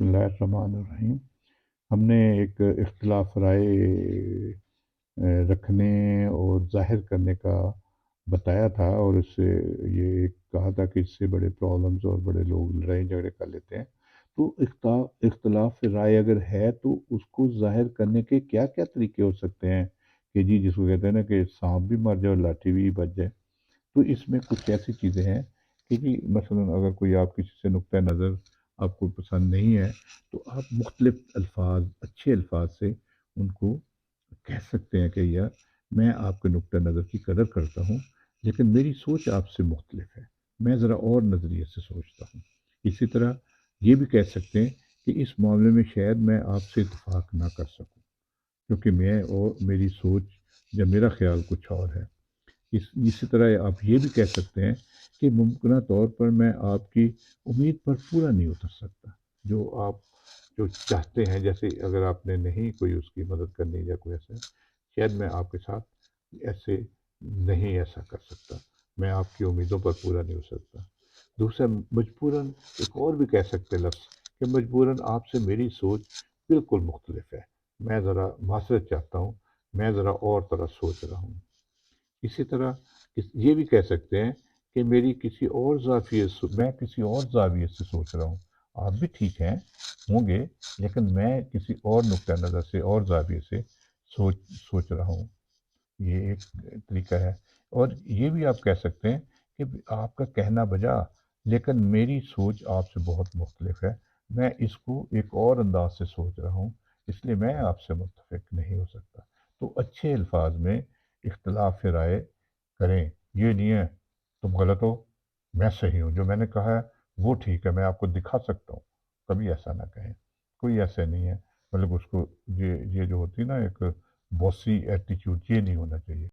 बिस्मिल्लाहिर्रहमानिर्रहीम। हमने एक इख्तिलाफ राय रखने और ज़ाहिर करने का बताया था, और इससे ये कहा था कि इससे बड़े प्रॉब्लम्स और बड़े लोग लड़ाई झगड़े कर लेते हैं। तो इख्तिलाफ राय अगर है तो उसको ज़ाहिर करने के क्या क्या तरीके हो सकते हैं कि जी, जिसको कहते हैं ना कि सांप भी मर जाए और लाठी भी बच जाए। तो इसमें कुछ ऐसी चीज़ें हैं कि जी मसलन अगर कोई आप किसी से नुक्ता नज़र आपको पसंद नहीं है, तो आप मुख्तलिफ अल्फाज, अच्छे अल्फाज से उनको कह सकते हैं कि यार, मैं आपके नुक्ता नज़र की कदर करता हूँ, लेकिन मेरी सोच आपसे मुख्तलिफ है, मैं ज़रा और नज़रिए से सोचता हूँ। इसी तरह ये भी कह सकते हैं कि इस मामले में शायद मैं आपसे इत्तेफाक ना कर सकूँ, क्योंकि मैं और मेरी सोच या मेरा ख्याल कुछ और है। इसी तरह आप ये भी कह सकते हैं कि मुमकिन तौर पर मैं आपकी उम्मीद पर पूरा नहीं उतर सकता। जो आप जो चाहते हैं, जैसे अगर आपने नहीं कोई उसकी मदद करनी या कोई ऐसा, शायद मैं आपके साथ ऐसे नहीं ऐसा कर सकता। मैं आपकी उम्मीदों पर पूरा नहीं हो सकता। दूसरा, मजबूरन एक और भी कह सकते हैं लफ्ज़ कि मजबूरन आपसे मेरी सोच बिल्कुल मुख्तलिफ है। मैं ज़रा माज़रत चाहता हूँ, मैं ज़रा और तरह सोच रहा हूँ। इसी तरह ये भी कह सकते हैं कि मेरी किसी और मैं किसी और ज़ाविये से सोच रहा हूँ। आप भी ठीक हैं, होंगे, लेकिन मैं किसी और नुक्ता नज़र से और ज़ाविये से सोच सोच रहा हूँ। ये एक तरीका है। और ये भी आप कह सकते हैं कि आपका कहना बजा, लेकिन मेरी सोच आपसे बहुत मुख्तलिफ है। मैं इसको एक और अंदाज से सोच रहा हूँ, इसलिए मैं आपसे मुत्तफ़िक नहीं हो सकता। तो अच्छे अल्फाज में इख्तिलाफ राय करें। ये नहीं है तुम गलत हो, मैं सही हूँ, जो मैंने कहा है वो ठीक है, मैं आपको दिखा सकता हूँ। कभी ऐसा ना कहें। कोई ऐसा नहीं है। मतलब उसको ये जो होती है ना एक बॉसी एटीट्यूड, ये नहीं होना चाहिए।